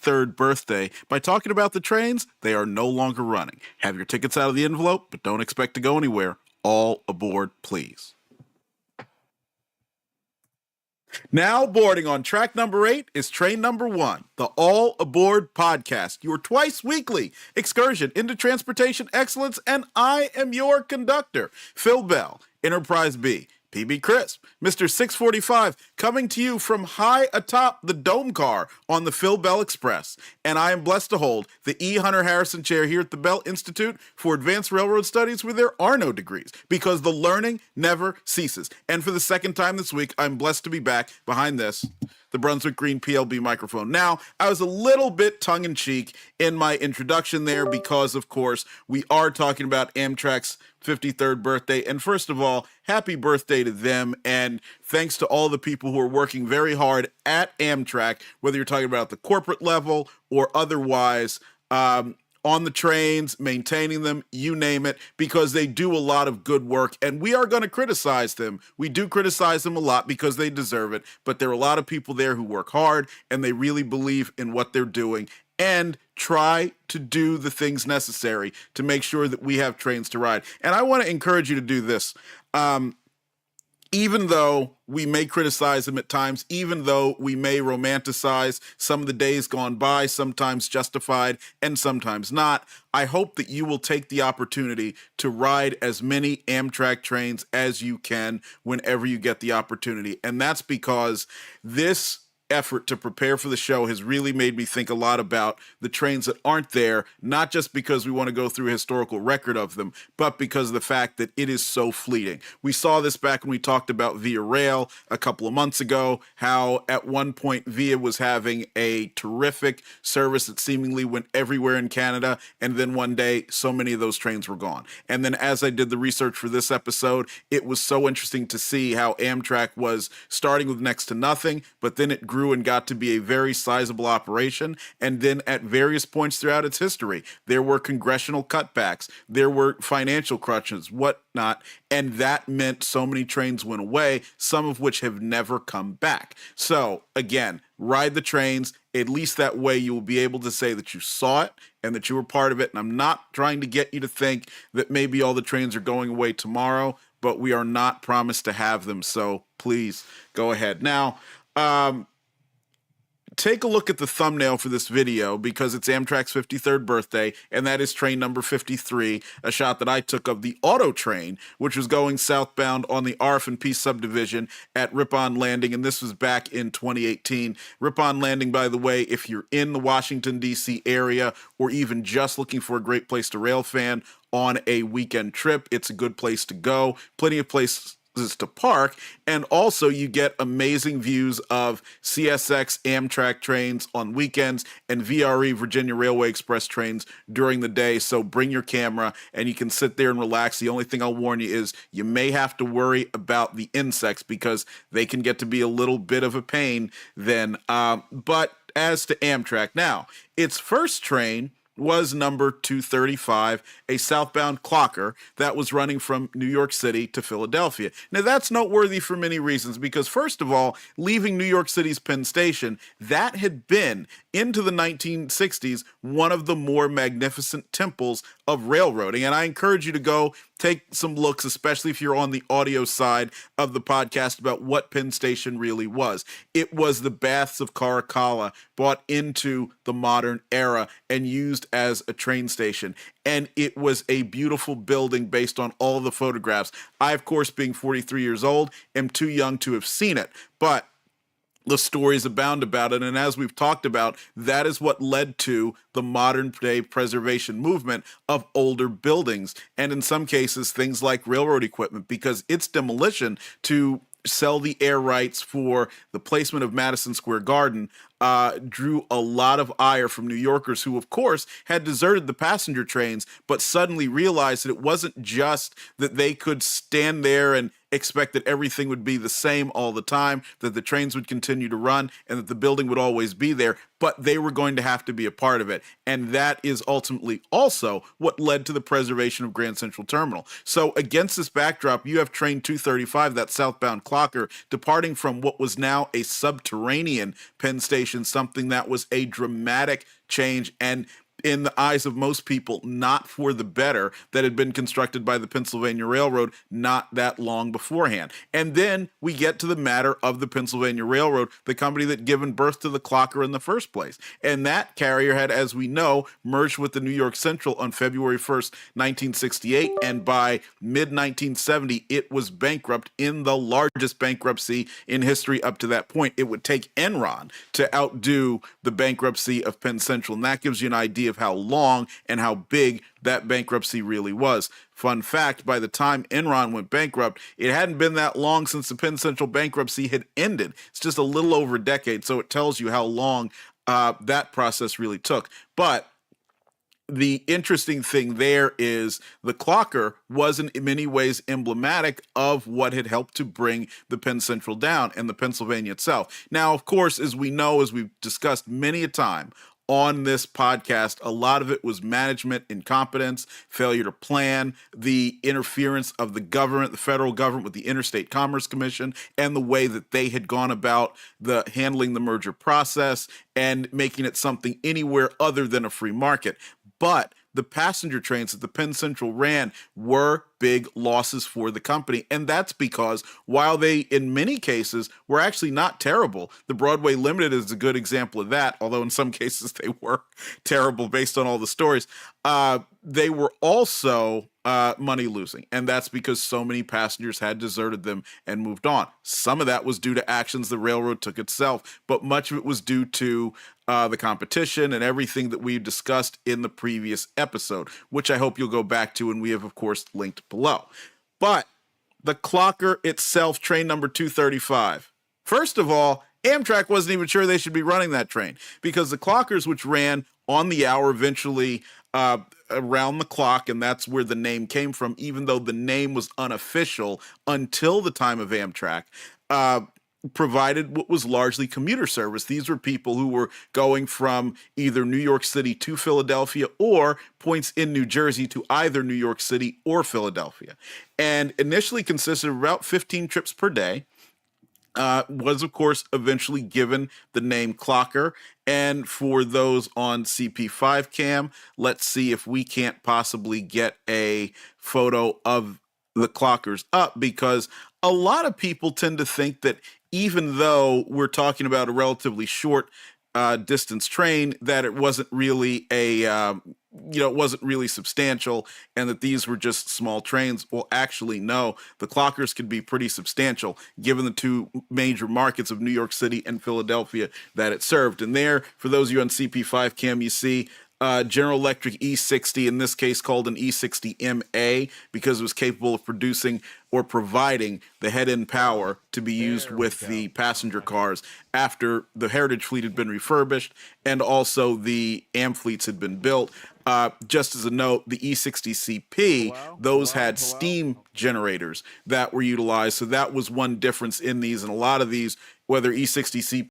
53rd birthday by talking about the trains they are no longer running. Have your tickets out of the envelope, but don't expect to go anywhere. All aboard, please. Now boarding on track number 8 is train number 1, the All Aboard podcast, your twice weekly excursion into transportation excellence, and I am your conductor, Phil Bell, Enterprise B. PB Crisp, Mr. 645, coming to you from high atop the dome car on the Phil Bell Express. And I am blessed to hold the E. Hunter Harrison Chair here at the Bell Institute for Advanced Railroad Studies, where there are no degrees, because the learning never ceases. And for the second time this week, I'm blessed to be back behind this, the Brunswick Green PLB microphone. Now, I was a little bit tongue-in-cheek in my introduction there because, of course, we are talking about Amtrak's 53rd birthday. And first of all, happy birthday to them. And thanks to all the people who are working very hard at Amtrak, whether you're talking about the corporate level or otherwise, on the trains, maintaining them, you name it, because they do a lot of good work, and we are going to criticize them. We do criticize them a lot because they deserve it, but there are a lot of people there who work hard, and they really believe in what they're doing, and try to do the things necessary to make sure that we have trains to ride. And I want to encourage you to do this. Even though we may criticize them at times, even though we may romanticize some of the days gone by, sometimes justified and sometimes not, I hope that you will take the opportunity to ride as many Amtrak trains as you can whenever you get the opportunity. And that's because this effort to prepare for the show has really made me think a lot about the trains that aren't there, not just because we want to go through a historical record of them, but because of the fact that it is so fleeting. We saw this back when we talked about Via Rail a couple of months ago, how at one point Via was having a terrific service that seemingly went everywhere in Canada, and then one day so many of those trains were gone. And then as I did the research for this episode, it was so interesting to see how Amtrak was starting with next to nothing, but then it grew and got to be a very sizable operation. And then at various points throughout its history, there were congressional cutbacks, there were financial crutches, whatnot, and that meant so many trains went away, some of which have never come back. So again, ride the trains. At least that way you will be able to say that you saw it and that you were part of it. And I'm not trying to get you to think that maybe all the trains are going away tomorrow, but we are not promised to have them. So please go ahead. Now, take a look at the thumbnail for this video because it's Amtrak's 53rd birthday, and that is train number 53, a shot that I took of the auto train, which was going southbound on the RF&P subdivision at Ripon Landing, and this was back in 2018. Ripon Landing, by the way, if you're in the Washington, D.C. area, or even just looking for a great place to rail fan on a weekend trip, it's a good place to go. Plenty of places to park, and also you get amazing views of CSX Amtrak trains on weekends and VRE Virginia Railway Express trains during the day. So bring your camera and you can sit there and relax. The only thing I'll warn you is you may have to worry about the insects because they can get to be a little bit of a pain then. But as to Amtrak, now its first train was number 235, a southbound clocker that was running from New York City to Philadelphia. Now, that's noteworthy for many reasons because, first of all, leaving New York City's Penn Station, that had been, into the 1960s, one of the more magnificent temples of railroading. And I encourage you to go take some looks, especially if you're on the audio side of the podcast, about what Penn Station really was. It was the Baths of Caracalla brought into the modern era and used as a train station. And it was a beautiful building based on all the photographs. I, of course, being 43 years old, am too young to have seen it. But the stories abound about it, and as we've talked about, that is what led to the modern-day preservation movement of older buildings, and in some cases, things like railroad equipment, because its demolition to sell the air rights for the placement of Madison Square Garden drew a lot of ire from New Yorkers who, of course, had deserted the passenger trains, but suddenly realized that it wasn't just that they could stand there and expect that everything would be the same all the time, that the trains would continue to run, and that the building would always be there, but they were going to have to be a part of it. And that is ultimately also what led to the preservation of Grand Central Terminal. So against this backdrop, you have train 235, that southbound clocker, departing from what was now a subterranean Penn Station station, something that was a dramatic change and, in the eyes of most people, not for the better, that had been constructed by the Pennsylvania Railroad not that long beforehand. And then we get to the matter of the Pennsylvania Railroad, the company that given birth to the clocker in the first place. And that carrier had, as we know, merged with the New York Central on February 1st, 1968. And by mid-1970, it was bankrupt in the largest bankruptcy in history up to that point. It would take Enron to outdo the bankruptcy of Penn Central. And that gives you an idea of how long and how big that bankruptcy really was. Fun fact, by the time Enron went bankrupt, it hadn't been that long since the Penn Central bankruptcy had ended. It's just a little over a decade, so it tells you how long that process really took. But the interesting thing there is the clocker was in many ways emblematic of what had helped to bring the Penn Central down and the Pennsylvania itself. Now, of course, as we know, as we've discussed many a time on this podcast, a lot of it was management incompetence, failure to plan, the interference of the government, the federal government with the Interstate Commerce Commission, and the way that they had gone about handling the merger process and making it something anywhere other than a free market. But the passenger trains that the Penn Central ran were big losses for the company. And that's because while they, in many cases, were actually not terrible, the Broadway Limited is a good example of that, although in some cases they were terrible based on all the stories, they were also money losing. And that's because so many passengers had deserted them and moved on. Some of that was due to actions the railroad took itself, but much of it was due to the competition and everything that we discussed in the previous episode, which I hope you'll go back to, and we have, of course, linked below. But the clocker itself, train number 235. First of all, Amtrak wasn't even sure they should be running that train because the clockers, which ran on the hour, eventually around the clock, and that's where the name came from, even though the name was unofficial until the time of Amtrak, provided what was largely commuter service. These were people who were going from either New York City to Philadelphia or points in New Jersey to either New York City or Philadelphia. And initially consisted of about 15 trips per day. Was, of course, eventually given the name Clocker. And for those on CP5 cam, let's see if we can't possibly get a photo of the Clockers up, because a lot of people tend to think that even though we're talking about a relatively short distance train, that it wasn't really it wasn't really substantial, and that these were just small trains. Well, actually, no, the clockers could be pretty substantial given the two major markets of New York City and Philadelphia that it served. And there, for those of you on CP5 cam, you see General Electric E60, in this case called an E60MA, because it was capable of producing or providing the head-end power to be used with the passenger cars after the Heritage fleet had been refurbished and also the AM fleets had been built. Just as a note, the E60CP, those had steam generators that were utilized. So that was one difference in these. And a lot of these, whether E60CP